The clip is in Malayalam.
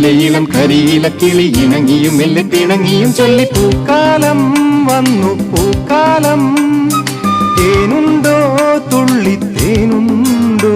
മെല്ലെ ഇളം കരിയില കിളി ഇണങ്ങിയും മെല്ലെ തിണങ്ങിയും ചൊല്ലി പൂക്കാലം വന്നു പൂക്കാലം തേനുണ്ടോ തുള്ളി തേനുണ്ടോ